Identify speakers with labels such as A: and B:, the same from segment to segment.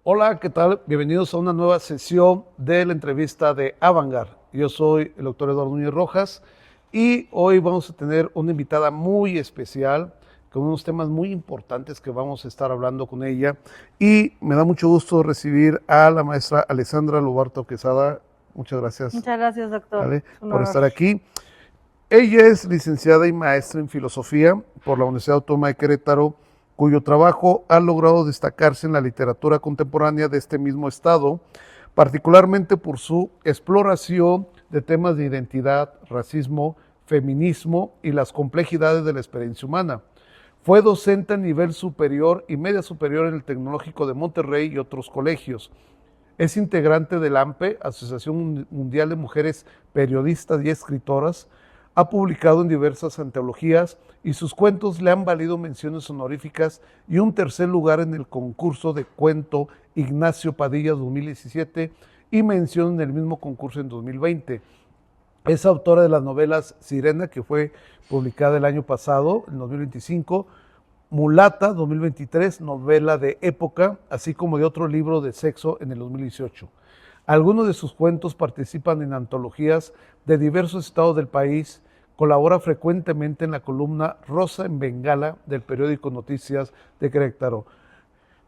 A: Hola, ¿qué tal? Bienvenidos a una nueva sesión de la entrevista de Avantgarde. Yo soy el doctor Eduardo Núñez Rojas y hoy vamos a tener una invitada muy especial con unos temas muy importantes que vamos a estar hablando con ella. Y me da mucho gusto recibir a la maestra Alessandra Lobarto Quesada. Muchas gracias,
B: Muchas gracias, doctor.
A: Ale,
B: Es un
A: por
B: honor.
A: estar aquí. Ella es licenciada y maestra en filosofía por la Universidad Autónoma de Querétaro, cuyo trabajo ha logrado destacarse en la literatura contemporánea de este mismo estado, particularmente por su exploración de temas de identidad, racismo, feminismo y las complejidades de la experiencia humana. Fue docente a nivel superior y media superior en el Tecnológico de Monterrey y otros colegios. Es integrante del AMPE, Asociación Mundial de Mujeres Periodistas y Escritoras. Ha publicado en diversas antologías y sus cuentos le han valido menciones honoríficas y un tercer lugar en el concurso de cuento Ignacio Padilla 2017 y mención en el mismo concurso en 2020. Es autora de las novelas Sirena, que fue publicada el año pasado, en 2025, Mulata 2023, novela de época, así como de otro libro de sexo en el 2018. Algunos de sus cuentos participan en antologías de diversos estados del país, colabora frecuentemente en la columna Rosa en Bengala del periódico Noticias de Querétaro.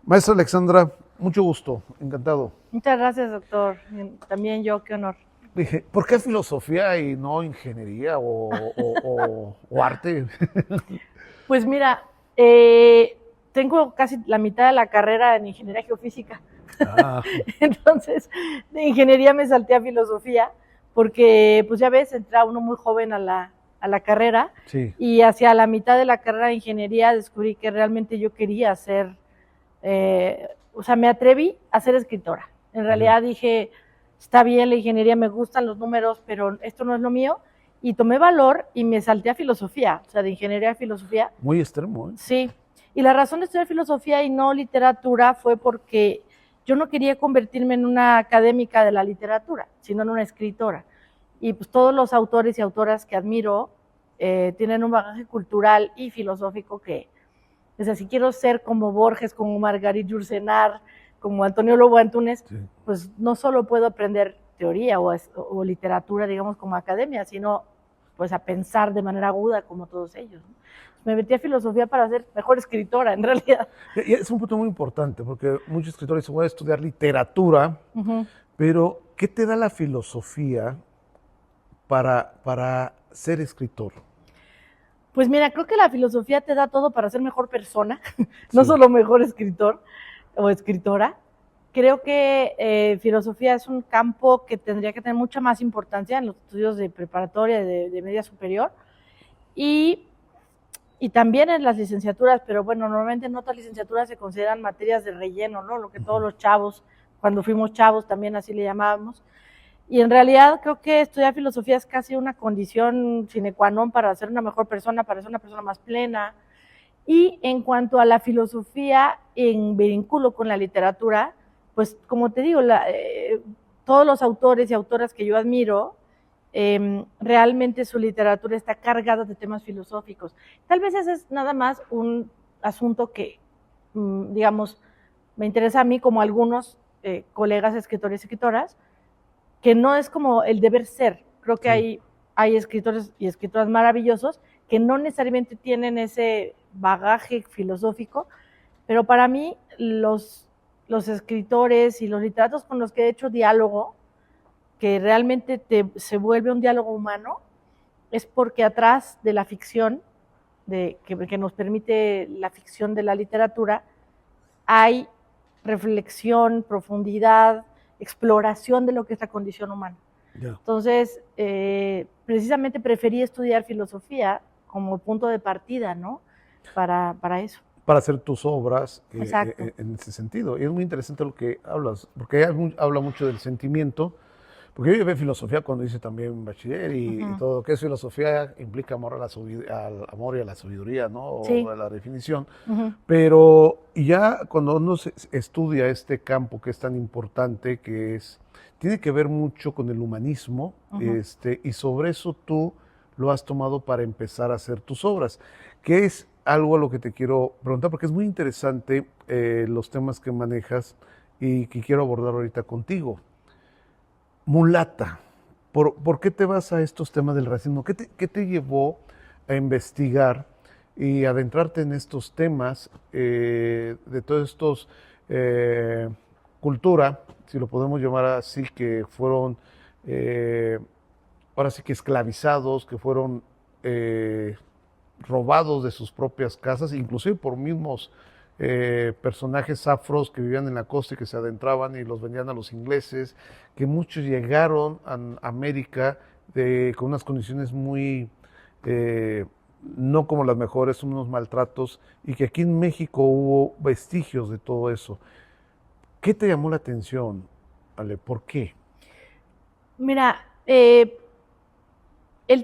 A: Maestra Alexandra, mucho gusto, encantado.
B: Muchas gracias, doctor. También yo, qué honor.
A: Dije, ¿por qué filosofía y no ingeniería o arte?
B: Pues mira, tengo casi la mitad de la carrera en ingeniería geofísica.
A: Ah,
B: Entonces, de ingeniería me salté a filosofía, porque, pues ya ves, entra uno muy joven a la carrera,
A: sí.
B: y hacia la mitad de la carrera de ingeniería descubrí que realmente yo quería ser, o sea, me atreví a ser escritora. En realidad dije, está bien, la ingeniería, me gustan los números, pero esto no es lo mío. Y tomé valor y me salté a filosofía, o sea, de ingeniería a filosofía.
A: Muy extremo, ¿eh?
B: Sí. Y la razón de estudiar filosofía y no literatura fue porque yo no quería convertirme en una académica de la literatura, sino en una escritora. Y pues todos los autores y autoras que admiro tienen un bagaje cultural y filosófico que, o sea, si quiero ser como Borges, como Margarit Yourcenar, como Antonio Lobo Antunes, sí, pues no solo puedo aprender teoría o literatura, digamos, como academia, sino pues a pensar de manera aguda como todos ellos, ¿no? Me metí a filosofía para ser mejor escritora, en realidad.
A: Y es un punto muy importante, porque muchos escritores dicen, voy a estudiar literatura, pero ¿qué te da la filosofía para ser escritor?
B: Pues mira, creo que la filosofía te da todo para ser mejor persona, no solo mejor escritor o escritora. Creo que filosofía es un campo que tendría que tener mucha más importancia en los estudios de preparatoria, de media superior, y también en las licenciaturas, pero bueno, normalmente en otras licenciaturas se consideran materias de relleno, ¿no? Lo que todos los chavos, cuando fuimos chavos, también así le llamábamos. Y en realidad creo que estudiar filosofía es casi una condición sine qua non para ser una mejor persona, para ser una persona más plena. Y en cuanto a la filosofía en vínculo con la literatura, pues como te digo, todos los autores y autoras que yo admiro, realmente su literatura está cargada de temas filosóficos. Tal vez ese es nada más un asunto que, digamos, me interesa a mí como a algunos colegas escritores y escritoras, que no es como el deber ser. Creo que hay escritores y escritoras maravillosos que no necesariamente tienen ese bagaje filosófico, pero para mí los escritores y los literatos con los que he hecho diálogo, que realmente se vuelve un diálogo humano, es porque atrás de la ficción, que nos permite la ficción de la literatura, hay reflexión, profundidad, exploración de lo que es la condición humana. Entonces, precisamente preferí estudiar filosofía como punto de partida, ¿no? Para eso.
A: Para hacer tus obras en ese sentido. Y es muy interesante lo que hablas, porque ella habla mucho del sentimiento, porque yo llevé filosofía cuando hice también bachiller y todo lo que es filosofía implica amor al amor y a la sabiduría, ¿no? O a la definición. Pero ya cuando uno estudia este campo que es tan importante, tiene que ver mucho con el humanismo, y sobre eso tú lo has tomado para empezar a hacer tus obras, que es algo a lo que te quiero preguntar, porque es muy interesante los temas que manejas y que quiero abordar ahorita contigo. Mulata, ¿por qué te vas a estos temas del racismo? ¿Qué te llevó a investigar y adentrarte en estos temas de todos estos cultura, si lo podemos llamar así, que fueron ahora sí que esclavizados, que fueron robados de sus propias casas, inclusive por mismos personajes afros que vivían en la costa y que se adentraban y los vendían a los ingleses, que muchos llegaron a América con unas condiciones muy, no como las mejores, unos maltratos, y que aquí en México hubo vestigios de todo eso. ¿Qué te llamó la atención, Ale? ¿Por qué?
B: Mira, el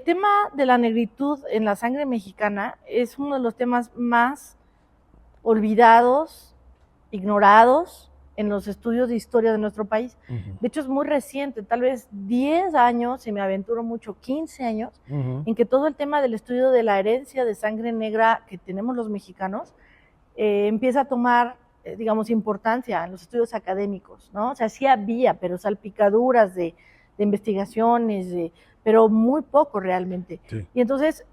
B: tema de la negritud en la sangre mexicana es uno de los temas más olvidados, ignorados en los estudios de historia de nuestro país. De hecho, es muy reciente, tal vez 10 años, si me aventuro mucho, 15 años, en que todo el tema del estudio de la herencia de sangre negra que tenemos los mexicanos empieza a tomar, digamos, importancia en los estudios académicos, ¿no? O sea, sí había, pero salpicaduras de investigaciones, pero muy poco realmente.
A: Sí.
B: Y entonces,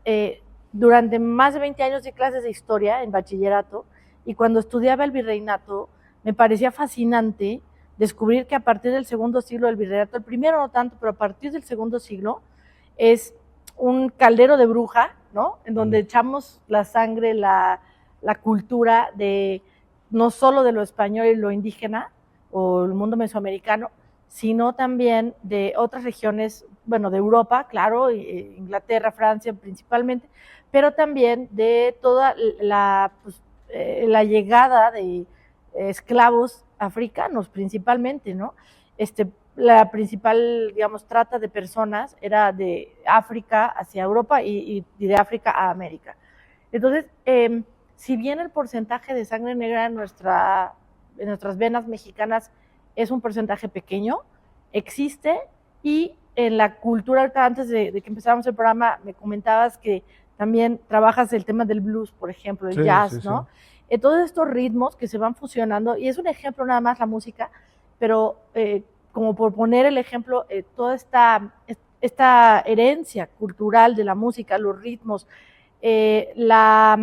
B: durante más de 20 años de clases de historia en bachillerato, y cuando estudiaba el virreinato, me parecía fascinante descubrir que a partir del segundo siglo del virreinato, el primero no tanto, pero a partir del segundo siglo, es un caldero de bruja, ¿no? En donde echamos la sangre, la cultura de no solo de lo español y lo indígena, o el mundo mesoamericano, sino también de otras regiones, bueno, de Europa, claro, Inglaterra, Francia principalmente, pero también de toda la llegada de esclavos africanos principalmente, ¿no? La principal, digamos, trata de personas era de África hacia Europa y de África a América. Entonces, si bien el porcentaje de sangre negra en nuestras venas mexicanas es un porcentaje pequeño, existe, y en la cultura, antes de que empezáramos el programa, me comentabas que también trabajas el tema del blues, por ejemplo, el jazz, ¿no? Sí. Todos estos ritmos que se van fusionando, y es un ejemplo nada más la música, pero como por poner el ejemplo, toda esta herencia cultural de la música, los ritmos, la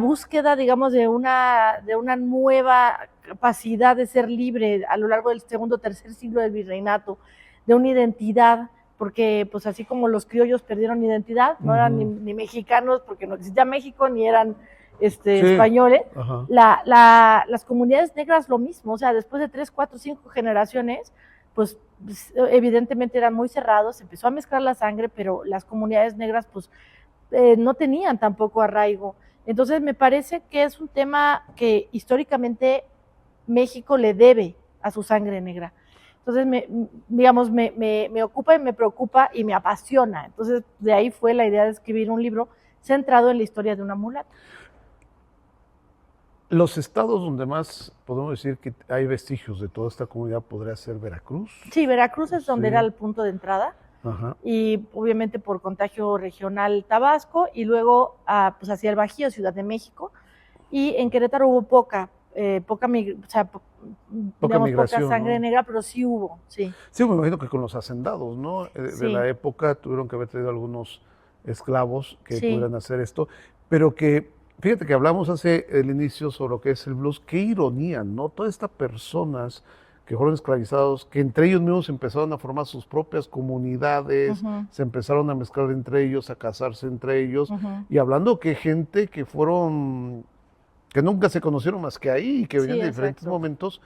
B: búsqueda, digamos, de una nueva capacidad de ser libre a lo largo del segundo o tercer siglo del virreinato, de una identidad, porque pues así como los criollos perdieron identidad, no eran ni mexicanos porque no existía México, ni eran españoles, las comunidades negras lo mismo, o sea, después de 3, 4, 5 generaciones, pues evidentemente eran muy cerrados, se empezó a mezclar la sangre, pero las comunidades negras pues no tenían tampoco arraigo. Entonces me parece que es un tema que históricamente México le debe a su sangre negra. Entonces, me ocupa y me preocupa y me apasiona. Entonces, de ahí fue la idea de escribir un libro centrado en la historia de una mulata.
A: Los estados donde más podemos decir que hay vestigios de toda esta comunidad podría ser Veracruz.
B: Sí, Veracruz es donde era el punto de entrada.
A: Ajá.
B: Y obviamente por contagio regional Tabasco, y luego pues hacia el Bajío, Ciudad de México, y en Querétaro hubo poca sangre, ¿no?, negra, pero sí hubo, sí.
A: Sí, me imagino que con los hacendados, ¿no? De la época tuvieron que haber traído algunos esclavos que pudieran hacer esto, pero que, fíjate que hablamos hace el inicio sobre lo que es el blues, qué ironía, ¿no? Todas estas personas que fueron esclavizados, que entre ellos mismos empezaron a formar sus propias comunidades, se empezaron a mezclar entre ellos, a casarse entre ellos, y hablando que gente que fueron, que nunca se conocieron más que ahí, que venían de diferentes momentos,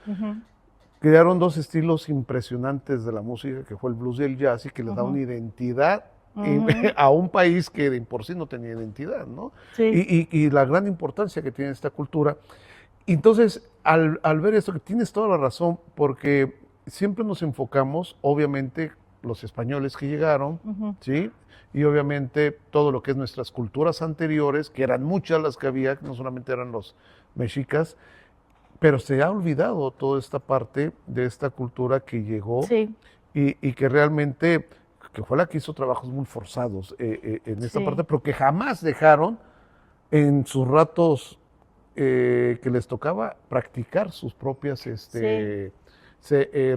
A: crearon dos estilos impresionantes de la música, que fue el blues y el jazz, y que les da una identidad a un país que de por sí no tenía identidad, ¿no? Sí. Y la gran importancia que tiene esta cultura. Entonces, al ver esto, que tienes toda la razón, porque siempre nos enfocamos, obviamente, los españoles que llegaron, ¿sí? Y obviamente todo lo que es nuestras culturas anteriores, que eran muchas las que había, no solamente eran los mexicas, pero se ha olvidado toda esta parte de esta cultura que llegó y que realmente, que fue la que hizo trabajos muy forzados en esta parte, pero que jamás dejaron en sus ratos que les tocaba practicar sus propias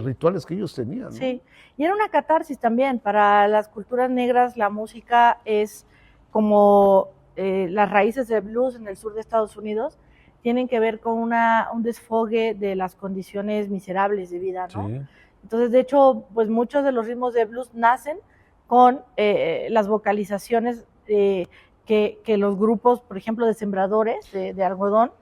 A: rituales que ellos tenían, ¿no?
B: Sí, y era una catarsis también. Para las culturas negras la música es como las raíces del blues en el sur de Estados Unidos tienen que ver con un desfogue de las condiciones miserables de vida, ¿no?
A: Sí.
B: Entonces, de hecho, pues muchos de los ritmos de blues nacen con las vocalizaciones que los grupos, por ejemplo, de sembradores de algodón,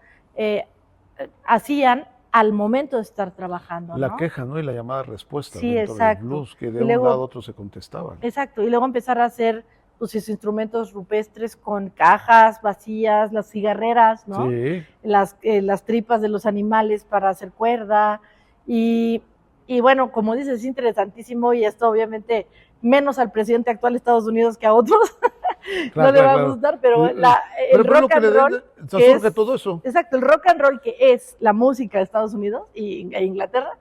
B: hacían al momento de estar trabajando,
A: La
B: ¿no?
A: queja, ¿no? Y la llamada respuesta
B: Sí,
A: dentro
B: exacto.
A: del blues, que de
B: Y
A: un
B: luego,
A: lado a otro se contestaban.
B: exacto, y luego empezar a hacer pues, sus instrumentos rupestres con cajas vacías, las cigarreras, ¿no?
A: Sí.
B: Las tripas de los animales para hacer cuerda. Y bueno, como dices, es interesantísimo y esto obviamente menos al presidente actual de Estados Unidos que a otros.
A: Claro,
B: no le va
A: claro.
B: a gustar, pero el
A: Pero
B: rock and roll,
A: que es todo eso.
B: Exacto, el rock and roll que es la música de Estados Unidos e Inglaterra,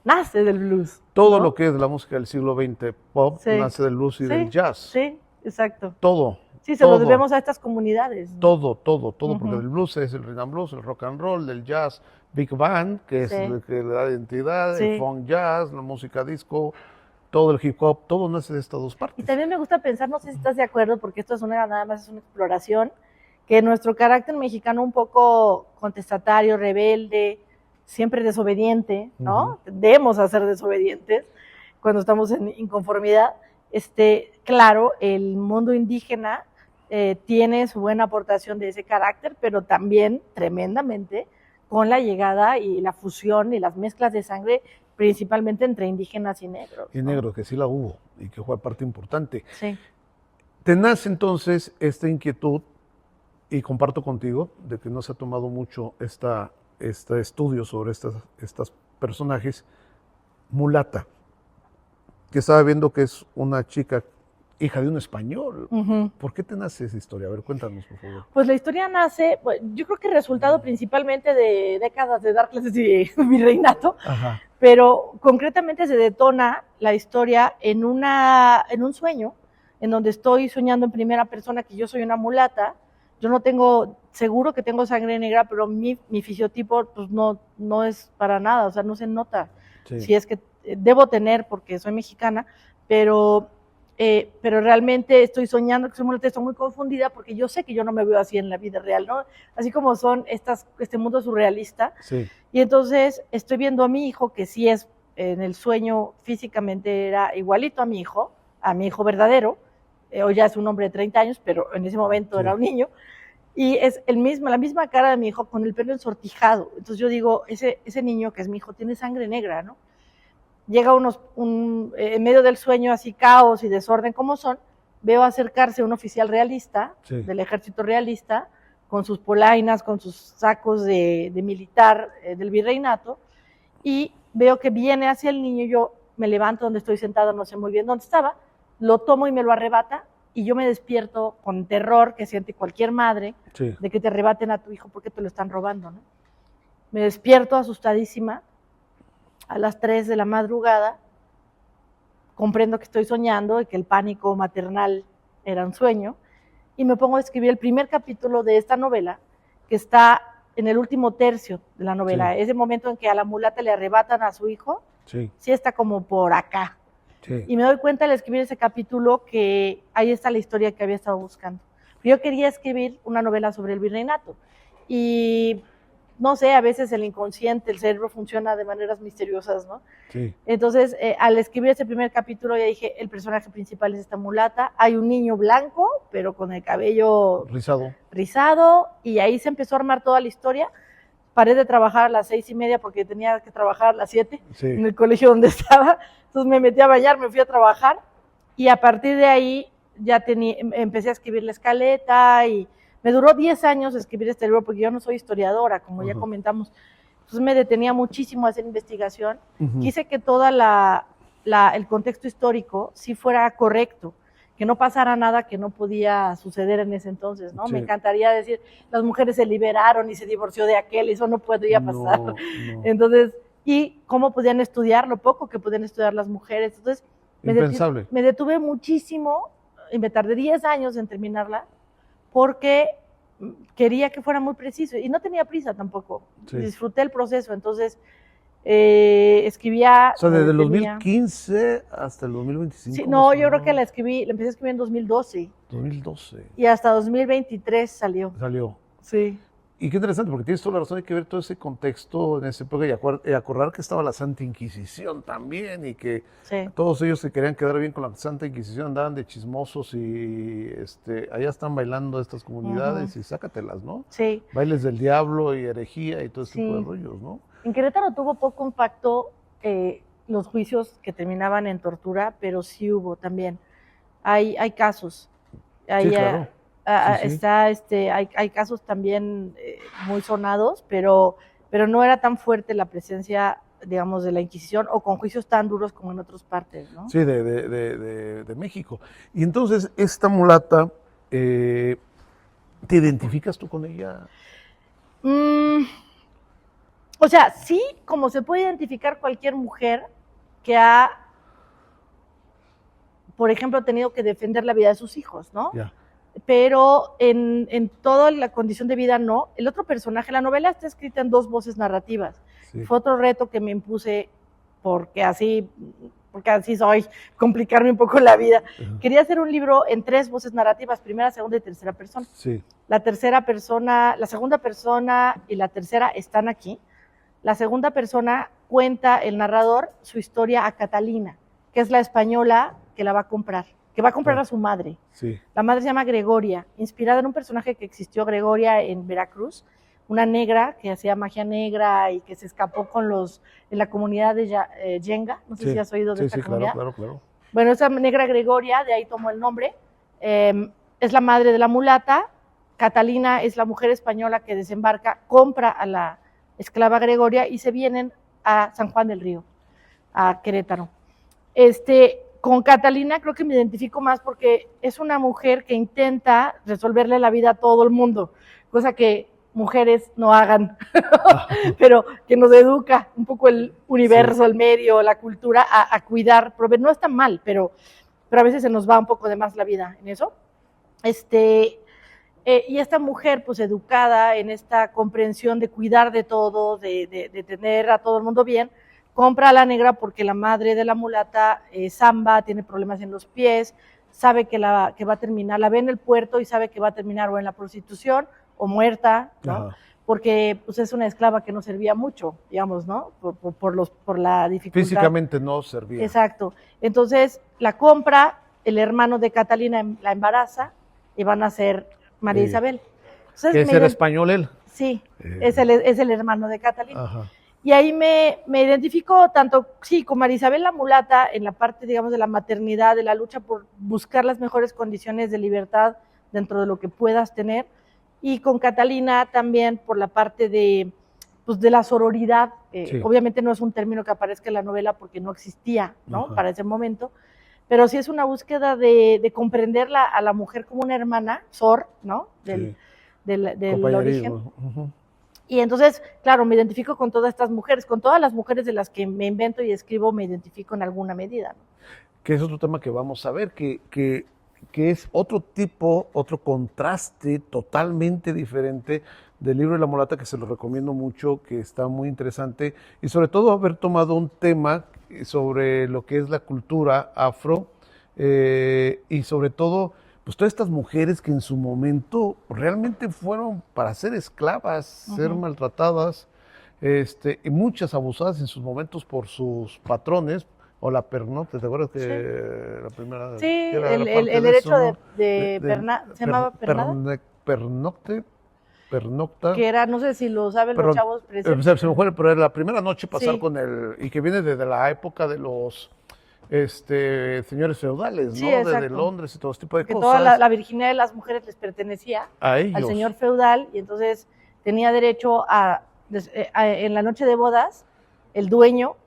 B: nace del blues.
A: Todo
B: ¿no?
A: lo que es la música del siglo XX pop nace del blues y del jazz.
B: Sí, exacto.
A: Todo.
B: Sí, se lo debemos a estas comunidades. ¿no?
A: Todo, porque el blues es el rhythm and blues, el rock and roll, el jazz, big band, que es el que le da identidad, el funk jazz, la música disco, todo el hip hop, todo nace de estas dos partes.
B: Y también me gusta pensar, no sé si estás de acuerdo, porque esto es nada más es una exploración, que nuestro carácter mexicano un poco contestatario, rebelde, siempre desobediente, ¿no? Tendemos a ser desobedientes cuando estamos en inconformidad. Claro, el mundo indígena tiene su buena aportación de ese carácter, pero también tremendamente con la llegada y la fusión y las mezclas de sangre principalmente entre indígenas y negros.
A: Y negros, que sí la hubo y que fue parte importante.
B: Sí.
A: Te nace entonces esta inquietud, y comparto contigo, de que no se ha tomado mucho este estudio sobre estos personajes. Mulata, que estaba viendo que es una chica, hija de un español. ¿Por qué te nace esa historia? A ver, cuéntanos, por favor.
B: Pues la historia nace, pues, yo creo que resultado principalmente de décadas de dar clases de virreinato.
A: Ajá.
B: Pero concretamente se detona la historia en un sueño, en donde estoy soñando en primera persona que yo soy una mulata. Yo no tengo, seguro que tengo sangre negra, pero mi fisiotipo pues no es para nada, o sea, no se nota. Sí. Si es que debo tener porque soy mexicana, pero realmente estoy soñando que soy mulata, estoy muy confundida porque yo sé que yo no me veo así en la vida real, ¿no? Así como son este mundo surrealista.
A: Sí.
B: Y entonces estoy viendo a mi hijo, que sí es, en el sueño físicamente era igualito a mi hijo verdadero, hoy ya es un hombre de 30 años, pero en ese momento era un niño, y es la misma cara de mi hijo con el pelo ensortijado. Entonces yo digo, ese niño que es mi hijo tiene sangre negra, ¿no? Llega en medio del sueño, así caos y desorden como son, veo acercarse un oficial realista, del ejército realista, con sus polainas, con sus sacos de militar del virreinato, y veo que viene hacia el niño. Yo me levanto donde estoy sentada, no sé muy bien dónde estaba, lo tomo y me lo arrebata, y yo me despierto con terror que siente cualquier madre de que te arrebaten a tu hijo porque te lo están robando, ¿no? Me despierto asustadísima a las 3 de la madrugada, comprendo que estoy soñando y que el pánico maternal era un sueño, y me pongo a escribir el primer capítulo de esta novela, que está en el último tercio de la novela. Ese momento en que a la mulata le arrebatan a su hijo, sí está como por acá. Y me doy cuenta al escribir ese capítulo que ahí está la historia que había estado buscando. Yo quería escribir una novela sobre el virreinato, y no sé, a veces el inconsciente, el cerebro funciona de maneras misteriosas, ¿no? Sí. Entonces, al escribir ese primer capítulo, ya dije, el personaje principal es esta mulata, hay un niño blanco, pero con el cabello rizado, y ahí se empezó a armar toda la historia. Paré de trabajar a las 6:30 porque tenía que trabajar a las 7 en el colegio donde estaba, entonces me metí a bañar, me fui a trabajar, y a partir de ahí ya empecé a escribir la escaleta, y me duró 10 años escribir este libro porque yo no soy historiadora, como ya comentamos. Entonces me detenía muchísimo a hacer investigación. Quise que todo el contexto histórico sí fuera correcto, que no pasara nada que no podía suceder en ese entonces, ¿no? Me encantaría decir, las mujeres se liberaron y se divorció de aquel, eso no podría pasar. No. Entonces, y cómo podían estudiar, lo poco que podían estudiar las mujeres. Entonces, me detuve muchísimo, y me tardé 10 años en terminarla, porque quería que fuera muy preciso y no tenía prisa tampoco.
A: Sí.
B: Disfruté el proceso, entonces escribía.
A: O sea, desde el
B: tenía-
A: 2015 hasta el 2025.
B: Sí,
A: más
B: no,
A: o
B: yo creo que
A: menos.
B: la empecé a escribir en 2012
A: 2012
B: y hasta 2023 salió.
A: salió.
B: Sí.
A: Y qué interesante, porque tienes toda la razón, hay que ver todo ese contexto en esa época y acordar que estaba la Santa Inquisición también y que
B: Sí.
A: todos ellos se querían quedar bien con la Santa Inquisición, andaban de chismosos y allá están bailando estas comunidades y sácatelas, ¿no?
B: Sí.
A: Bailes del diablo y herejía y todo ese tipo de
B: Sí.
A: rollos, ¿no?
B: En Querétaro tuvo poco impacto los juicios que terminaban en tortura, pero sí hubo también. Hay casos. Hay,
A: Sí, claro. Sí, sí.
B: Está, hay casos también muy sonados, pero no era tan fuerte la presencia, digamos, de la Inquisición o con juicios tan duros como en otras partes, ¿no?
A: Sí, de México. Y entonces, esta mulata, ¿te identificas tú con ella?
B: O sea, sí, como se puede identificar cualquier mujer que ha, por ejemplo, tenido que defender la vida de sus hijos, ¿no?
A: Ya.
B: Pero en toda la condición de vida no. El otro personaje, la novela está escrita en 2 voces narrativas.
A: Sí.
B: Fue otro reto que me impuse porque así soy, complicarme un poco la vida. Quería hacer un libro en 3 voces narrativas, primera, segunda y tercera persona.
A: Sí.
B: La segunda persona y la tercera están aquí. La segunda persona cuenta el narrador su historia a Catalina, que es la española que la va a comprar, que va a comprar a su madre.
A: Sí.
B: La madre se llama Gregoria, inspirada en un personaje que existió, Gregoria, en Veracruz, una negra que hacía magia negra y que se escapó en la comunidad de Yenga. No sé si has oído de esta comunidad.
A: Claro.
B: Bueno, esa negra Gregoria, de ahí tomó el nombre, es la madre de la mulata. Catalina es la mujer española que desembarca, compra a la esclava Gregoria y se vienen a San Juan del Río, a Querétaro. Con Catalina creo que me identifico más porque es una mujer que intenta resolverle la vida a todo el mundo, cosa que mujeres no hagan, pero que nos educa un poco el universo, el medio, la cultura a cuidar, no está mal, pero a veces se nos va un poco de más la vida en eso. Y esta mujer, pues educada en esta comprensión de cuidar de todo, de tener a todo el mundo bien, compra a la negra porque la madre de la mulata, Samba, tiene problemas en los pies, sabe que va a terminar, la ve en el puerto y sabe que va a terminar o en la prostitución o muerta, ¿no? Ajá. Porque pues, es una esclava que no servía mucho, digamos, ¿no? Por la dificultad.
A: Físicamente no servía.
B: Exacto. Entonces la compra, el hermano de Catalina la embaraza y van a ser María Isabel.
A: Entonces, ¿que es el español él?
B: Sí, es el hermano de Catalina.
A: Ajá.
B: Y ahí me identifico tanto, sí, con María Isabel la mulata en la parte, digamos, de la maternidad, de la lucha por buscar las mejores condiciones de libertad dentro de lo que puedas tener, y con Catalina también por la parte de la sororidad. Sí. Obviamente no es un término que aparezca en la novela porque no existía, ¿no? Para ese momento, pero sí es una búsqueda de comprender a la mujer como una hermana, sor, ¿no? Del origen. Y entonces, claro, me identifico con todas estas mujeres, con todas las mujeres de las que me invento y escribo, me identifico en alguna medida, ¿no?
A: Que es otro tema que vamos a ver, que es otro contraste totalmente diferente del libro de la mulata, que se lo recomiendo mucho, que está muy interesante, y sobre todo haber tomado un tema sobre lo que es la cultura afro, y sobre todo pues todas estas mujeres que en su momento realmente fueron para ser esclavas, ser maltratadas, y muchas abusadas en sus momentos por sus patrones, o la pernocte, ¿te acuerdas que la primera?
B: Sí, el derecho se llamaba
A: pernocta.
B: Que era, no sé si lo saben los chavos presentes.
A: Se me fue, pero era la primera noche pasar con y que viene desde la época de los señores feudales,
B: sí,
A: ¿no?
B: exacto.
A: Desde Londres y todo ese tipo de
B: que
A: cosas.
B: Toda la virginidad de las mujeres les pertenecía al señor feudal, y entonces tenía derecho en la noche de bodas, el dueño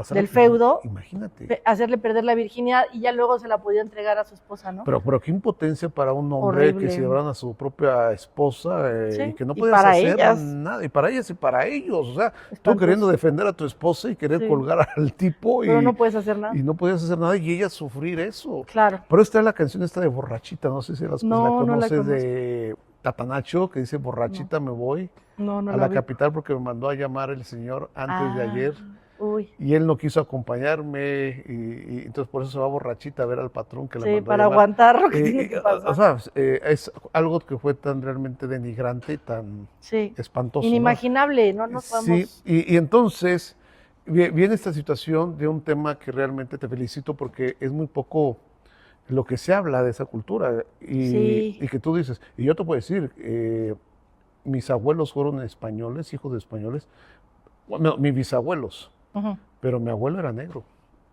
B: del feudo,
A: imagínate,
B: hacerle perder la virginidad y ya luego se la podía entregar a su esposa, ¿no?
A: Pero qué impotencia para un hombre. Horrible. Que se llevaran a su propia esposa y que no podías hacer nada, y para ellas y para ellos, o sea, tú queriendo defender a tu esposa y querer colgar al tipo,
B: pero no puedes hacer nada.
A: Y no podías hacer nada y ella sufrir eso.
B: Claro.
A: Pero esta es la canción esta de Borrachita, no sé si la conoces,
B: no
A: de Tatanacho, que dice borrachita me voy
B: No, no
A: a
B: la
A: la
B: vi.
A: capital porque me mandó a llamar el señor antes de ayer.
B: Uy,
A: Y él no quiso acompañarme y entonces por eso se va borrachita a ver al patrón que le
B: sí,
A: mandó a
B: para
A: llamar.
B: aguantar lo que tiene que pasar.
A: O sea, es algo que fue tan realmente denigrante, tan
B: Sí,
A: espantoso, ¿no?
B: inimaginable, no nos
A: Sí,
B: podemos...
A: y entonces viene esta situación de un tema que realmente te felicito porque es muy poco lo que se habla de esa cultura
B: Sí.
A: y que tú dices, y yo te puedo decir, mis abuelos fueron españoles, hijos de españoles, bueno, mis bisabuelos,
B: Ujú.
A: pero mi abuelo era negro.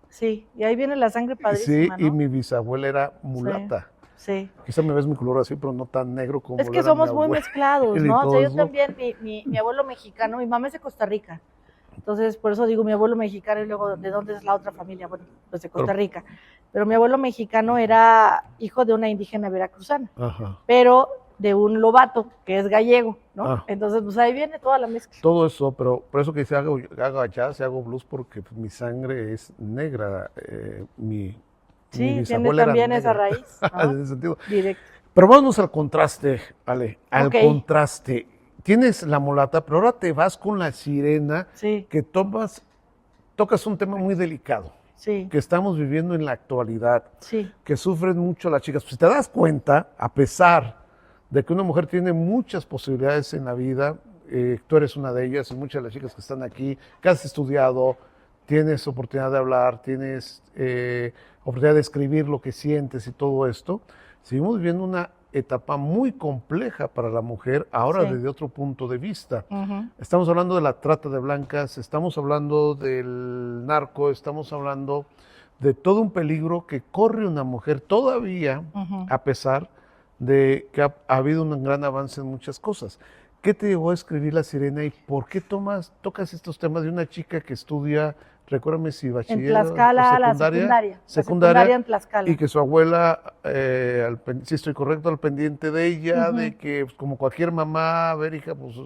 B: Sí, y ahí viene la sangre
A: Sí,
B: padrísima,
A: y
B: ¿no?
A: mi bisabuela era mulata.
B: Sí.
A: Quizá me ves mi color así, pero no tan negro como
B: Es
A: lo
B: que
A: era mi
B: somos muy
A: abuelo
B: mezclados,
A: y
B: ¿no? O
A: todo
B: sea, yo
A: eso.
B: también, mi abuelo mexicano, mi mamá es de Costa Rica. Entonces, por eso digo mi abuelo mexicano y luego, ¿de dónde es la otra familia? Bueno, pues de Costa
A: Pero-
B: Rica. Pero mi abuelo mexicano era hijo de una indígena veracruzana,
A: Ajá.
B: pero de un lobato, que es gallego, ¿no?
A: Ah.
B: Entonces, pues ahí viene toda la mezcla.
A: Todo eso, pero por eso que dice hago jazz y hago blues porque pues, mi sangre es negra. Mi
B: Sí, tiene
A: bisabuela era
B: también esa
A: negra.
B: raíz,
A: En
B: ¿no?
A: ese sentido.
B: Directo.
A: Pero vámonos al contraste, Ale, al
B: Ok.
A: contraste. Tienes la mulata, pero ahora te vas con la sirena,
B: Sí,
A: que tocas un tema muy delicado,
B: sí,
A: que estamos viviendo en la actualidad,
B: sí.
A: que sufren mucho las chicas. Pues, si te das cuenta, a pesar de que una mujer tiene muchas posibilidades en la vida, tú eres una de ellas y muchas de las chicas que están aquí, que has estudiado, tienes oportunidad de hablar, tienes oportunidad de escribir lo que sientes y todo esto, seguimos viviendo una etapa muy compleja para la mujer, ahora
B: Sí.
A: desde otro punto de vista.
B: Ujú.
A: Estamos hablando de la trata de blancas, estamos hablando del narco, estamos hablando de todo un peligro que corre una mujer todavía,
B: Ujú.
A: a pesar de que ha habido un gran avance en muchas cosas. ¿Qué te llevó a escribir La Sirena y por qué tocas estos temas de una chica que estudia, recuérdame si
B: En
A: bachiller
B: Tlaxcala,
A: o
B: la
A: secundaria,
B: secundaria en Tlaxcala.
A: y que su abuela, si estoy correcto, al pendiente de ella,
B: Ujú.
A: de que pues, como cualquier mamá, a ver hija, pues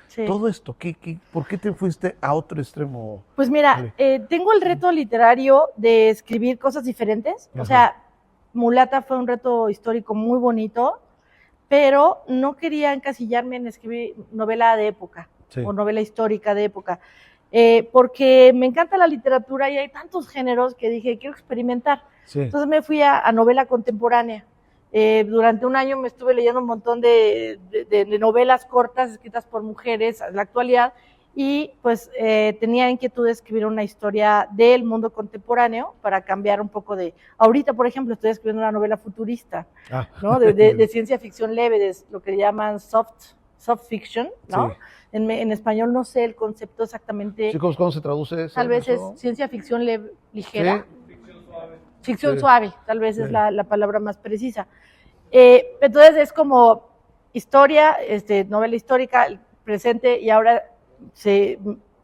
B: Sí.
A: todo esto, ¿por qué te fuiste a otro extremo?
B: Pues mira,
A: Ale?
B: tengo el reto literario de escribir cosas diferentes.
A: Ajá.
B: O sea, Mulata fue un reto histórico muy bonito, pero no quería encasillarme en escribir novela de época
A: Sí.
B: o novela histórica de época, porque me encanta la literatura y hay tantos géneros que dije, quiero experimentar.
A: Sí.
B: Entonces me fui a novela contemporánea. Durante un año me estuve leyendo un montón de novelas cortas escritas por mujeres en la actualidad y pues tenía inquietud de escribir una historia del mundo contemporáneo para cambiar un poco de... Ahorita, por ejemplo, estoy escribiendo una novela futurista,
A: Ah.
B: ¿no? de ciencia ficción leve, de lo que llaman soft fiction, ¿no?
A: Sí.
B: En español no sé el concepto exactamente.
A: Chicos, ¿cómo se traduce eso?
B: Tal vez
A: eso?
B: es ciencia ficción ligera.
A: Sí.
B: Ficción
A: Sí.
B: suave, tal vez
A: Sí.
B: es la palabra más precisa. Entonces es como historia, novela histórica, el presente, y ahora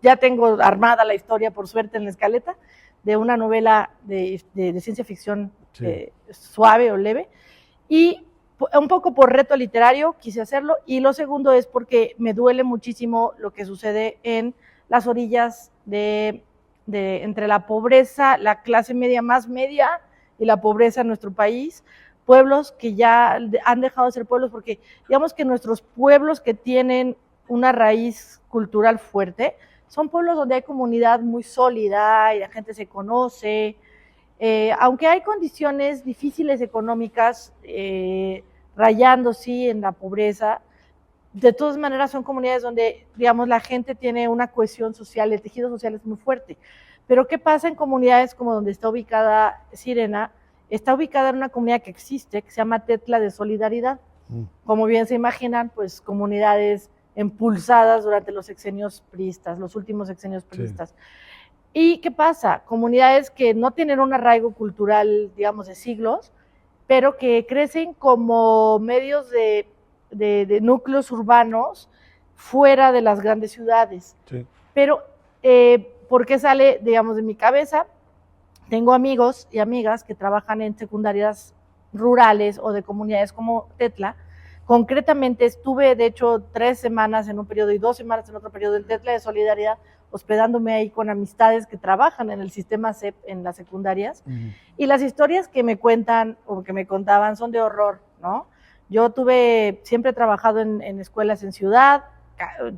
B: ya tengo armada la historia, por suerte, en la escaleta, de una novela de ciencia ficción
A: Sí.
B: suave o leve. Y un poco por reto literario quise hacerlo, y lo segundo es porque me duele muchísimo lo que sucede en las orillas entre la pobreza, la clase media más media y la pobreza en nuestro país, pueblos que ya han dejado de ser pueblos, porque digamos que nuestros pueblos que tienen una raíz cultural fuerte son pueblos donde hay comunidad muy sólida y la gente se conoce, aunque hay condiciones difíciles económicas, rayando sí en la pobreza. De todas maneras son comunidades donde, digamos, la gente tiene una cohesión social, el tejido social es muy fuerte. Pero ¿qué pasa en comunidades como donde está ubicada Sirena? Está ubicada en una comunidad que existe, que se llama Tetla de Solidaridad. Como bien se imaginan, pues comunidades impulsadas durante los sexenios priistas, los últimos sexenios priistas. Sí. ¿Y qué pasa? Comunidades que no tienen un arraigo cultural, digamos, de siglos, pero que crecen como medios de núcleos urbanos fuera de las grandes ciudades. Sí. Pero, ¿por qué sale, digamos, de mi cabeza? Tengo amigos y amigas que trabajan en secundarias rurales o de comunidades como Tetla. Concretamente estuve, de hecho, 3 semanas en un periodo y 2 semanas en otro periodo en Tetla de Solidaridad, hospedándome ahí con amistades que trabajan en el sistema CEP en las secundarias. Y las historias que me cuentan o que me contaban son de horror, ¿no? Yo siempre he trabajado en escuelas en ciudad,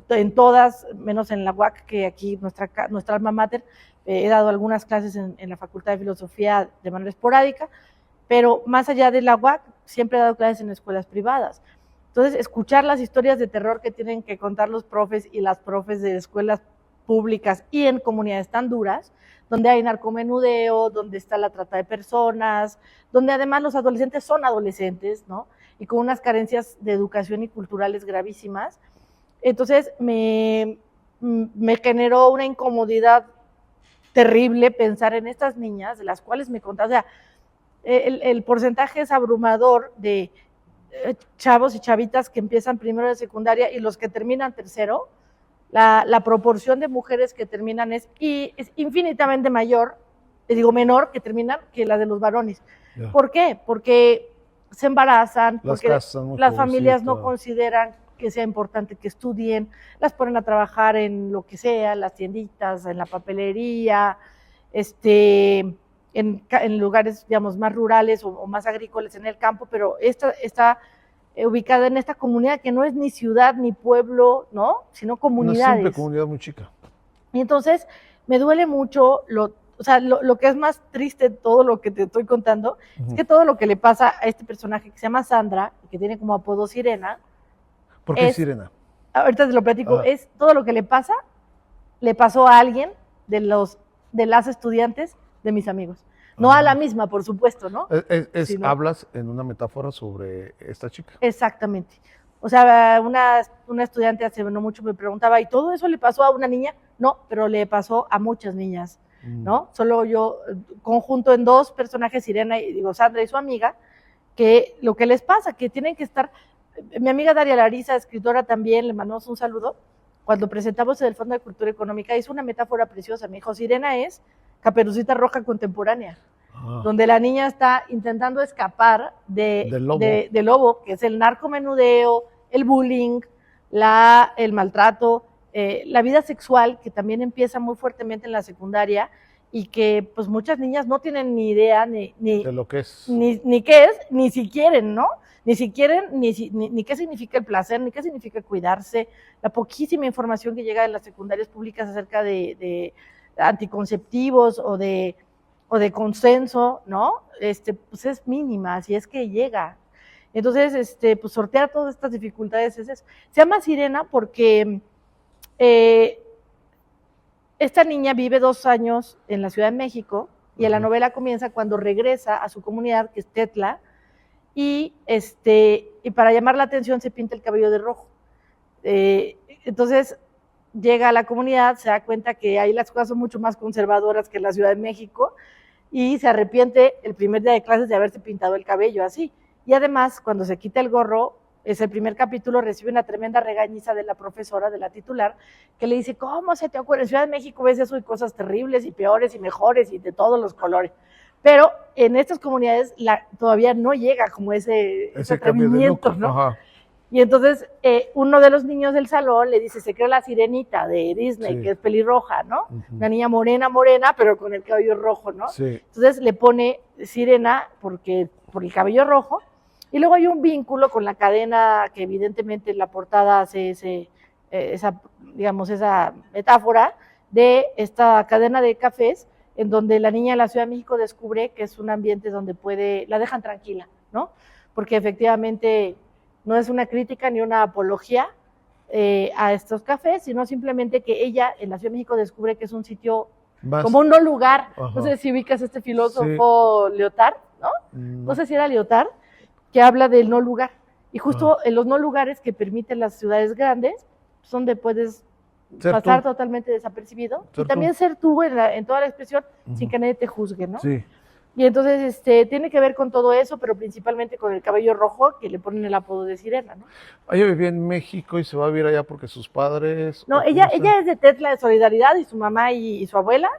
B: en todas, menos en la UAC, que aquí nuestra alma mater. He dado algunas clases en la Facultad de Filosofía de manera esporádica, pero más allá de la UAC, siempre he dado clases en escuelas privadas. Entonces, escuchar las historias de terror que tienen que contar los profes y las profes de escuelas públicas y en comunidades tan duras, donde hay narcomenudeo, donde está la trata de personas, donde además los adolescentes son adolescentes, ¿no? Y con unas carencias de educación y culturales gravísimas. Entonces, me generó una incomodidad terrible pensar en estas niñas, de las cuales me contaba, o sea, el porcentaje es abrumador de chavos y chavitas que empiezan primero de secundaria y los que terminan tercero. La proporción de mujeres que terminan es infinitamente menor que terminan que la de los varones. Yeah. ¿Por qué? Porque se embarazan, porque las familias no consideran que sea importante que estudien, las ponen a trabajar en lo que sea, las tienditas, en la papelería, en lugares, digamos, más rurales o más agrícolas en el campo, pero esta está ubicada en esta comunidad que no es ni ciudad ni pueblo, ¿no? Sino comunidades.
A: Una simple comunidad muy chica.
B: Y entonces me duele mucho, lo que es más triste de todo lo que te estoy contando, es que todo lo que le pasa a este personaje que se llama Sandra, que tiene como apodo Sirena.
A: ¿Por qué Sirena?
B: Ahorita te lo platico, es todo lo que le pasó a alguien de las estudiantes de mis amigos. No a la misma, por supuesto, ¿no?
A: Hablas en una metáfora sobre esta chica.
B: Exactamente. O sea, una estudiante hace no mucho me preguntaba, ¿y todo eso le pasó a una niña? No, pero le pasó a muchas niñas, ¿no? Solo yo conjunto en dos personajes, Sirena y Sandra y su amiga, que lo que les pasa, que tienen que estar. Mi amiga Daria Larisa, escritora también, le mandamos un saludo. Cuando presentamos el Fondo de Cultura Económica, hizo una metáfora preciosa. Me dijo, Sirena es Caperucita Roja contemporánea, donde la niña está intentando escapar del lobo, que es el narcomenudeo, el bullying, el maltrato, la vida sexual, que también empieza muy fuertemente en la secundaria y que pues muchas niñas no tienen ni idea ni
A: de lo que es.
B: Ni qué es, ni si quieren, ¿no? Ni si quieren, ni qué significa el placer, ni qué significa cuidarse. La poquísima información que llega de las secundarias públicas acerca de anticonceptivos o de consenso, ¿no? Pues es mínima, si es que llega. Entonces, pues sortear todas estas dificultades es eso. Se llama Sirena porque esta niña vive 2 años en la Ciudad de México y la novela comienza cuando regresa a su comunidad, que es Tetla, y para llamar la atención se pinta el cabello de rojo. Entonces llega a la comunidad, se da cuenta que ahí las cosas son mucho más conservadoras que en la Ciudad de México y se arrepiente el primer día de clases de haberse pintado el cabello así. Y además, cuando se quita el gorro, es el primer capítulo, recibe una tremenda regañiza de la profesora, de la titular, que le dice, ¿cómo se te ocurre? En Ciudad de México ves eso y cosas terribles y peores y mejores y de todos los colores. Pero en estas comunidades todavía no llega como ese atrevimiento, ¿no? Ajá. Y entonces uno de los niños del salón le dice, se cree la sirenita de Disney, que es pelirroja, ¿no? Una niña morena, pero con el cabello rojo, ¿no? Sí. Entonces le pone Sirena por el cabello rojo. Y luego hay un vínculo con la cadena que evidentemente en la portada hace esa metáfora de esta cadena de cafés en donde la niña de la Ciudad de México descubre que es un ambiente donde la dejan tranquila, ¿no? Porque efectivamente no es una crítica ni una apología a estos cafés, sino simplemente que ella en la Ciudad de México descubre que es un sitio como un no lugar. Ajá. No sé si ubicas este filósofo Lyotard, ¿no? No sé si era Lyotard, que habla del no lugar. Y justo en los no lugares que permiten las ciudades grandes, son donde puedes pasar totalmente desapercibido y también ser tú en toda la expresión sin que nadie te juzgue, ¿no? Sí. Y entonces tiene que ver con todo eso, pero principalmente con el cabello rojo, que le ponen el apodo de Sirena, ¿no?
A: Ella vivía en México y se va a vivir allá porque sus padres...
B: No, ella es de Tetla de Solidaridad y su mamá y su abuela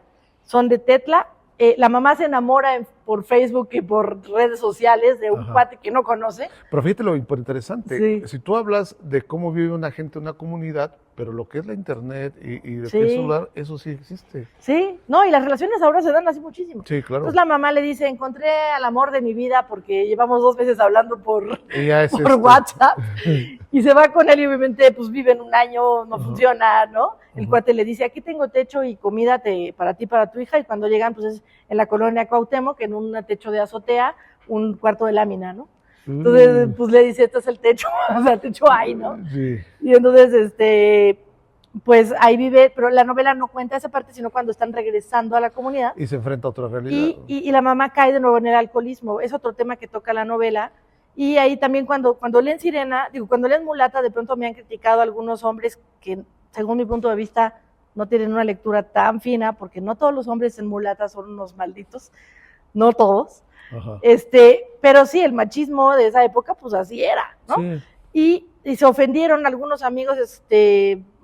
B: son de Tetla. La mamá se enamora por Facebook y por redes sociales de un cuate que no conoce.
A: Pero fíjate lo interesante, si tú hablas de cómo vive una gente en una comunidad, pero lo que es la internet y lo
B: Sí.
A: que es celular, eso sí existe.
B: Sí, no, y las relaciones ahora se dan así muchísimo.
A: Sí, claro.
B: Entonces la mamá le dice, encontré al amor de mi vida porque llevamos 2 meses hablando por
A: Y ya es
B: por WhatsApp, y se va con él y obviamente pues viven un año, no
A: Ajá.
B: funciona, ¿no? El
A: Ajá.
B: cuate le dice, aquí tengo techo y comida para ti, para tu hija, y cuando llegan pues es en la colonia Cuauhtémoc, en un techo de azotea, un cuarto de lámina, ¿no? Entonces pues le dice, este es el techo, o sea, el techo hay, ¿no?
A: Sí.
B: Y entonces pues ahí vive, pero la novela no cuenta esa parte, sino cuando están regresando a la comunidad.
A: Y se enfrenta a otra realidad.
B: Y la mamá cae de nuevo en el alcoholismo, es otro tema que toca la novela. Y ahí también cuando leen Sirena, cuando leen Mulata, de pronto me han criticado algunos hombres que, según mi punto de vista, no tienen una lectura tan fina, porque no todos los hombres en Mulata son unos malditos, no todos.
A: Ajá.
B: Pero sí, el machismo de esa época, pues así era, ¿no? Sí. Y se ofendieron algunos amigos,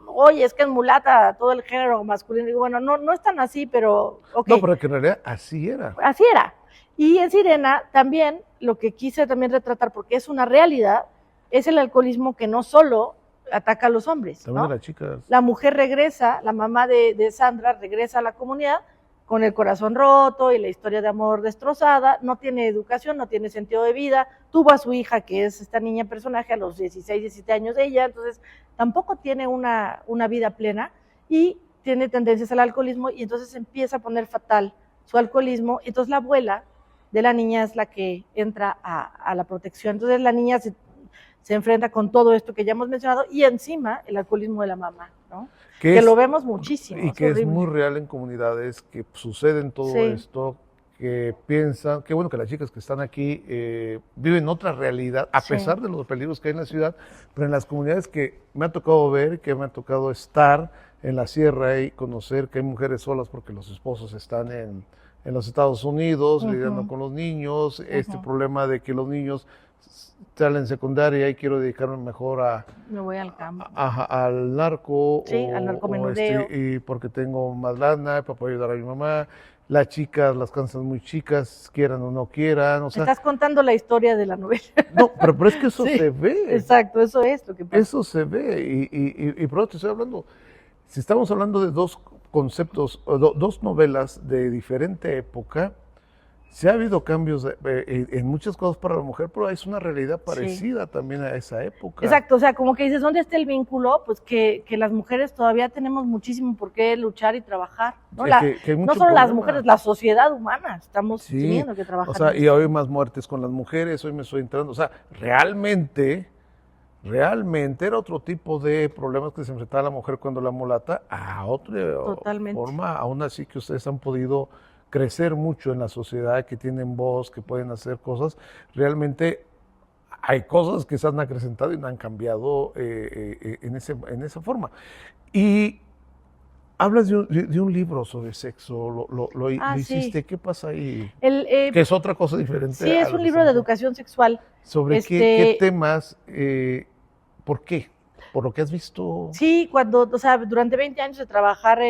B: oye, es que en Mulata todo el género masculino, digo, bueno, no es tan así, pero ok.
A: No, pero que en realidad así era.
B: Así era. Y en Sirena también lo que quise también retratar, porque es una realidad, es el alcoholismo que no solo ataca a los hombres,
A: También
B: ¿no?
A: a las chicas.
B: La mujer regresa, la mamá de Sandra regresa a la comunidad con el corazón roto y la historia de amor destrozada, no tiene educación, no tiene sentido de vida, tuvo a su hija, que es esta niña personaje, a los 16, 17 años de ella, entonces tampoco tiene una vida plena y tiene tendencias al alcoholismo, y entonces empieza a poner fatal su alcoholismo, y entonces la abuela de la niña es la que entra a la protección, entonces la niña se enfrenta con todo esto que ya hemos mencionado, y encima el alcoholismo de la mamá, ¿no? Que lo vemos muchísimo.
A: Y que es muy real en comunidades que suceden todo esto, que piensan, qué bueno que las chicas que están aquí viven otra realidad, a pesar de los peligros que hay en la ciudad, pero en las comunidades que me ha tocado ver, que me ha tocado estar en la sierra y conocer que hay mujeres solas porque los esposos están en los Estados Unidos, lidiando con los niños, este problema de que los niños salen secundaria y quiero dedicarme mejor
B: me voy al campo.
A: Al narco.
B: Sí, al narcomenudeo.
A: Y porque tengo más lana para poder ayudar a mi mamá. Las chicas, las cansan muy chicas, quieran o no quieran. O sea,
B: estás contando la historia de la novela.
A: No, pero es que eso se ve.
B: Exacto, eso es lo que pasa.
A: Eso se ve. Y por eso te estoy hablando. Si estamos hablando de dos conceptos, dos novelas de diferente época, sí ha habido cambios en muchas cosas para la mujer, pero es una realidad parecida también a esa época.
B: Exacto, o sea, como que dices, ¿dónde está el vínculo? Pues que las mujeres todavía tenemos muchísimo por qué luchar y trabajar, ¿no? No solo las mujeres, la sociedad humana, estamos teniendo que trabajar.
A: O sea, y hoy más muertes con las mujeres, hoy me estoy enterando, o sea, realmente era otro tipo de problemas que se enfrentaba la mujer cuando la mulata, a otra forma, aún así que ustedes han podido crecer mucho en la sociedad, que tienen voz, que pueden hacer cosas. Realmente hay cosas que se han acrecentado y no han cambiado en esa forma. Y hablas de un libro sobre sexo, lo hiciste. ¿Qué pasa ahí? Que es otra cosa diferente.
B: Sí, es un libro de educación sexual.
A: ¿Sobre qué temas? ¿Por qué? ¿Por lo que has visto?
B: Sí, durante 20 años de trabajar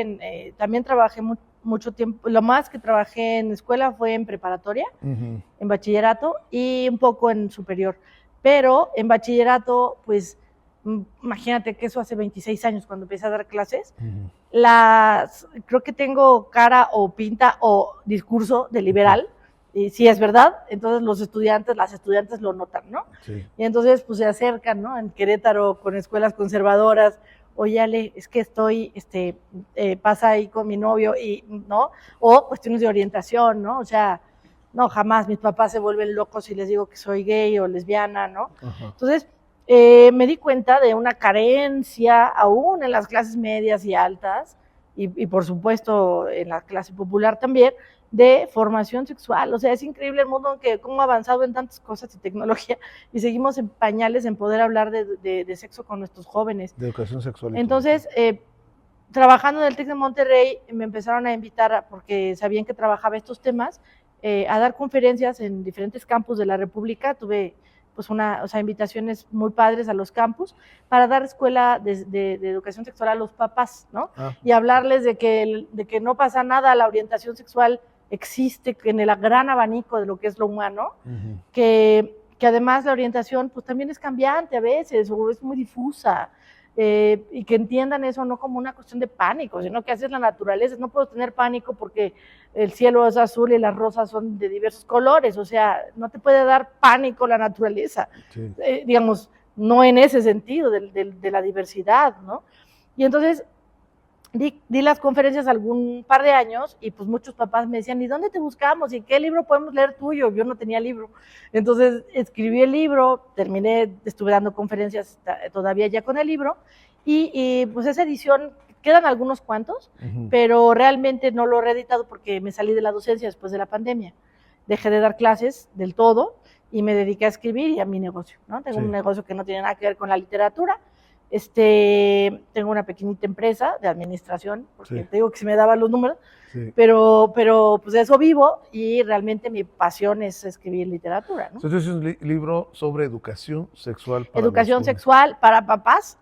B: también trabajé mucho tiempo, lo más que trabajé en escuela fue en preparatoria, en bachillerato y un poco en superior, pero en bachillerato, pues, imagínate que eso hace 26 años cuando empecé a dar clases, creo que tengo cara o pinta o discurso de liberal, y si es verdad, entonces las estudiantes lo notan, ¿no?
A: Sí.
B: Y entonces pues se acercan, ¿no? En Querétaro con escuelas conservadoras, oye Ale, es que estoy, pasa ahí con mi novio, y ¿no? O cuestiones de orientación, ¿no? O sea, no, jamás, mis papás se vuelven locos si les digo que soy gay o lesbiana, ¿no? Ajá. Entonces, me di cuenta de una carencia aún en las clases medias y altas, y por supuesto en la clase popular también, de formación sexual. O sea, es increíble el mundo que cómo ha avanzado en tantas cosas y tecnología, y seguimos en pañales en poder hablar de sexo con nuestros jóvenes.
A: De educación sexual.
B: Entonces, trabajando en el TEC de Monterrey, me empezaron a invitar, porque sabían que trabajaba estos temas, a dar conferencias en diferentes campus de la República. Tuve pues invitaciones muy padres a los campus para dar escuela de educación sexual a los papás, ¿no? Y hablarles de que no pasa nada, la orientación sexual existe en el gran abanico de lo que es lo humano, que además la orientación pues también es cambiante a veces, o es muy difusa. y que entiendan eso no como una cuestión de pánico, sino que así es la naturaleza. No puedo tener pánico porque el cielo es azul y las rosas son de diversos colores, o sea, no te puede dar pánico la naturaleza,
A: Sí.
B: Digamos, no en ese sentido de la diversidad, ¿no? Y entonces di las conferencias algún par de años y pues muchos papás me decían, ¿y dónde te buscamos? ¿Y qué libro podemos leer tuyo? Yo no tenía libro. Entonces escribí el libro, estuve dando conferencias todavía ya con el libro y pues esa edición, quedan algunos cuantos, pero realmente no lo he reeditado porque me salí de la docencia después de la pandemia. Dejé de dar clases del todo y me dediqué a escribir y a mi negocio, ¿no? Tengo un negocio que no tiene nada que ver con la literatura. Tengo una pequeñita empresa de administración, porque te digo que se me daban los números, pero pues de eso vivo y realmente mi pasión es escribir literatura, ¿no?
A: Entonces es un libro sobre educación sexual para
B: educación sexual para papás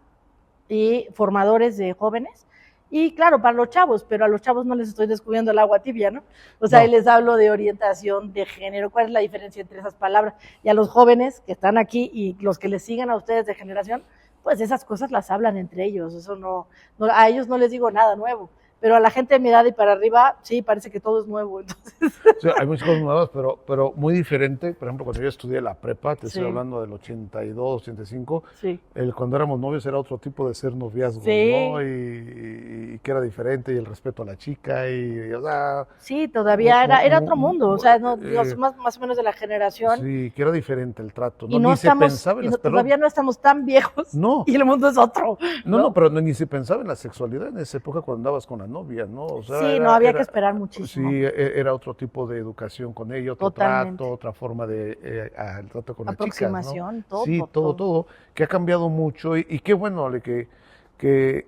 B: y formadores de jóvenes. Y claro, para los chavos, pero a los chavos no les estoy descubriendo el agua tibia, ¿no? O sea, ahí les hablo de orientación, de género, cuál es la diferencia entre esas palabras. Y a los jóvenes que están aquí y los que les sigan a ustedes de generación, pues esas cosas las hablan entre ellos. Eso no, a ellos no les digo nada nuevo. Pero a la gente de mi edad y para arriba, sí, parece que todo es nuevo. Entonces.
A: Sí, hay muchas cosas nuevas, pero muy diferente. Por ejemplo, cuando yo estudié la prepa, te estoy hablando del 82, 85, cuando éramos novios era otro tipo de ser noviazgo, ¿no? Y que era diferente, y el respeto a la chica, y o sea...
B: Sí, todavía era otro mundo, o sea, no, más o menos de la generación.
A: Sí, que era diferente el trato, ¿no?
B: Y
A: ni se pensaba en
B: todavía no estamos tan viejos, y el mundo es otro.
A: No, pero ni se pensaba en la sexualidad en esa época cuando andabas con la novia, ¿no? O sea,
B: sí, no había que esperar muchísimo.
A: Sí, era otro tipo de educación con ella, otro trato, otra forma de el trato con las chicas, ¿no?
B: Aproximación, todo.
A: Sí, todo, que ha cambiado mucho y qué bueno, Ale, que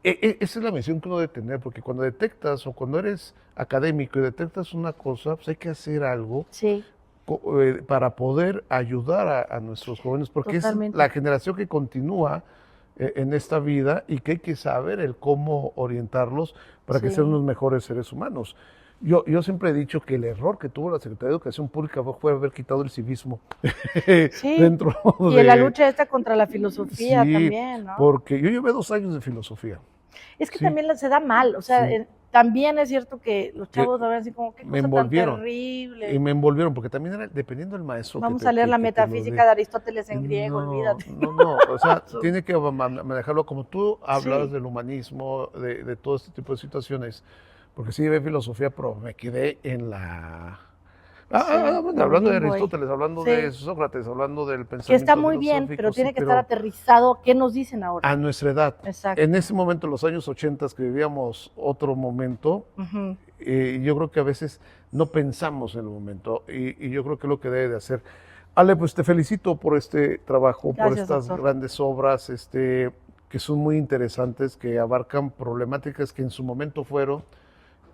A: esa es la misión que uno debe tener, porque cuando detectas o cuando eres académico y detectas una cosa, pues hay que hacer algo para poder ayudar a nuestros jóvenes, porque es la generación que continúa en esta vida y que hay que saber el cómo orientarlos para que sean unos mejores seres humanos. Yo siempre he dicho que el error que tuvo la Secretaría de Educación Pública fue haber quitado el civismo dentro
B: y en la lucha esta contra la filosofía también, ¿no?
A: Porque yo llevé 2 años de filosofía.
B: Es que también se da mal, o sea, también es cierto que los chavos a ver así como, qué cosa tan terrible.
A: Y me envolvieron, porque también era dependiendo del maestro.
B: Vamos a leer la metafísica de Aristóteles en griego, olvídate.
A: No, o sea, tiene que manejarlo como tú hablas del humanismo, de todo este tipo de situaciones, porque sí llevé filosofía, pero me quedé en la... hablando de Aristóteles, hablando de Sócrates, hablando del pensamiento
B: que está muy bien, pero tiene que estar aterrizado. ¿Qué nos dicen ahora?
A: A nuestra edad.
B: Exacto.
A: En ese momento, en los años 80, que vivíamos otro momento, yo creo que a veces no pensamos en el momento, y yo creo que es lo que debe de hacer. Ale, pues te felicito por este trabajo, por estas grandes obras que son muy interesantes, que abarcan problemáticas que en su momento fueron,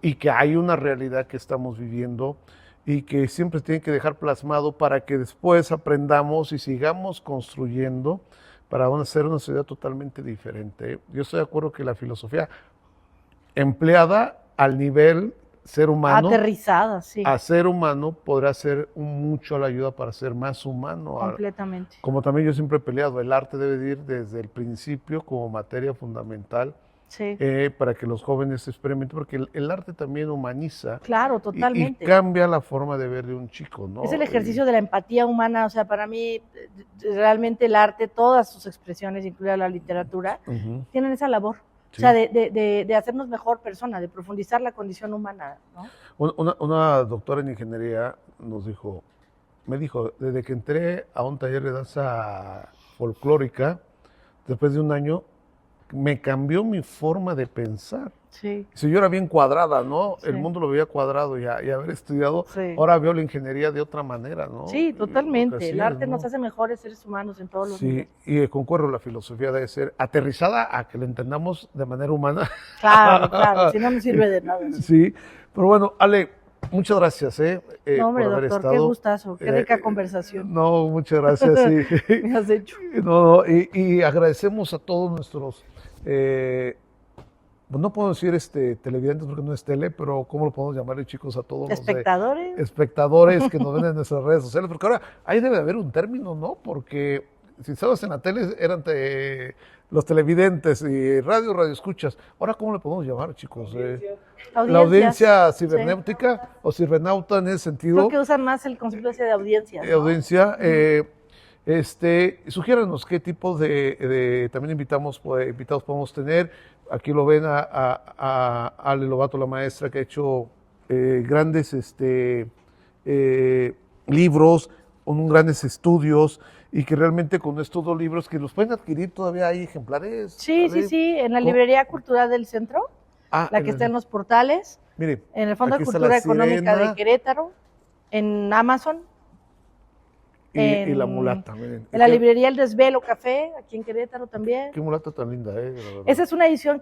A: y que hay una realidad que estamos viviendo, y que siempre tiene que dejar plasmado para que después aprendamos y sigamos construyendo para hacer una sociedad totalmente diferente. Yo estoy de acuerdo que la filosofía empleada al nivel ser humano,
B: aterrizada,
A: a ser humano, podrá ser mucho a la ayuda para ser más humano.
B: Completamente.
A: Como también yo siempre he peleado, el arte debe ir desde el principio como materia fundamental. Para que los jóvenes experimenten, porque el arte también humaniza.
B: Claro, totalmente.
A: Y cambia la forma de ver de un chico, ¿no?
B: Es el ejercicio de la empatía humana, o sea, para mí realmente el arte, todas sus expresiones, incluida la literatura, tienen esa labor. O sea, de hacernos mejor persona, de profundizar la condición humana, ¿no?
A: Una doctora en ingeniería me dijo, desde que entré a un taller de danza folclórica, después de un año, me cambió mi forma de pensar. Si yo era bien cuadrada, ¿no? El mundo lo veía cuadrado y haber estudiado, ahora veo la ingeniería de otra manera, ¿no?
B: Sí, totalmente. El arte nos hace mejores seres humanos en todos los niveles.
A: Y concuerdo, la filosofía debe ser aterrizada a que la entendamos de manera humana.
B: Claro, si no me sirve de nada.
A: Sí, pero bueno, Ale, muchas gracias,
B: no, hombre, por haber doctor, estado. Qué gustazo, qué rica conversación.
A: No, muchas gracias, sí.
B: Me has hecho.
A: Y agradecemos a todos nuestros... no puedo decir televidentes porque no es tele, pero ¿cómo lo podemos llamar, chicos, a todos
B: espectadores?
A: Espectadores que nos ven en nuestras redes sociales, porque ahora ahí debe haber un término, ¿no? Porque si estabas en la tele eran los televidentes y radio escuchas. Ahora, ¿cómo le podemos llamar, chicos? La audiencia cibernéutica o cibernauta en ese sentido.
B: Creo que usan más el concepto ese de audiencia, ¿no?
A: Audiencia. Sugiéranos qué tipo también invitados podemos tener. Aquí lo ven a Ale Lobato, la maestra, que ha hecho grandes libros, grandes estudios, y que realmente con estos 2 libros que los pueden adquirir, todavía hay ejemplares.
B: Sí, en la Librería Cultural del Centro, la que está en los portales,
A: mire,
B: en el Fondo de Cultura Económica de Querétaro, en Amazon.
A: Y la mulata, miren.
B: En la librería El Desvelo Café, aquí en Querétaro también.
A: Qué mulata tan linda,
B: Esa es una edición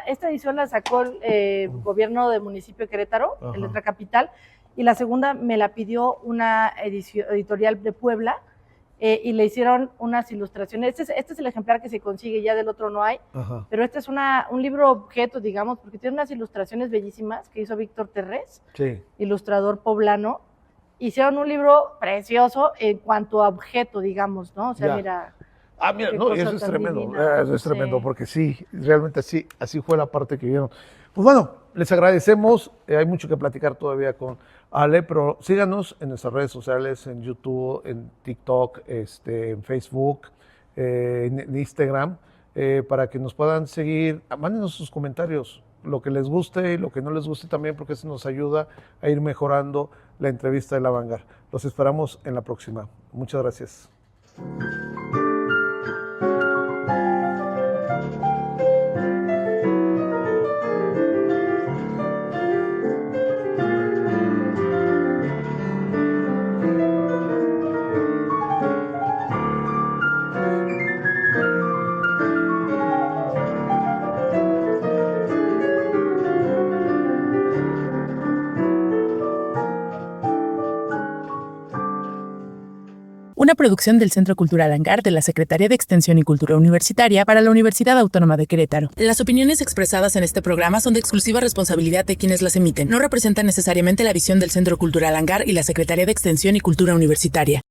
B: esta edición la sacó el gobierno del municipio de Querétaro, en Letra Capital, y la segunda me la pidió una editorial de Puebla, y le hicieron unas ilustraciones. Este es el ejemplar que se consigue, ya del otro no hay, pero este es un libro objeto, digamos, porque tiene unas ilustraciones bellísimas que hizo Víctor Terrés, ilustrador poblano. Hicieron un libro precioso en cuanto a objeto, digamos, ¿no? O sea, mira.
A: Mira, no, eso es tremendo. Eso es tremendo, porque sí, realmente así fue la parte que vieron. Pues bueno, les agradecemos. Hay mucho que platicar todavía con Ale, pero síganos en nuestras redes sociales, en YouTube, en TikTok, en Facebook, en Instagram, para que nos puedan seguir. Mándenos sus comentarios, lo que les guste y lo que no les guste también, porque eso nos ayuda a ir mejorando la entrevista de La Vanguard. Los esperamos en la próxima. Muchas gracias.
C: Una producción del Centro Cultural Hangar de la Secretaría de Extensión y Cultura Universitaria para la Universidad Autónoma de Querétaro. Las opiniones expresadas en este programa son de exclusiva responsabilidad de quienes las emiten. No representan necesariamente la visión del Centro Cultural Hangar y la Secretaría de Extensión y Cultura Universitaria.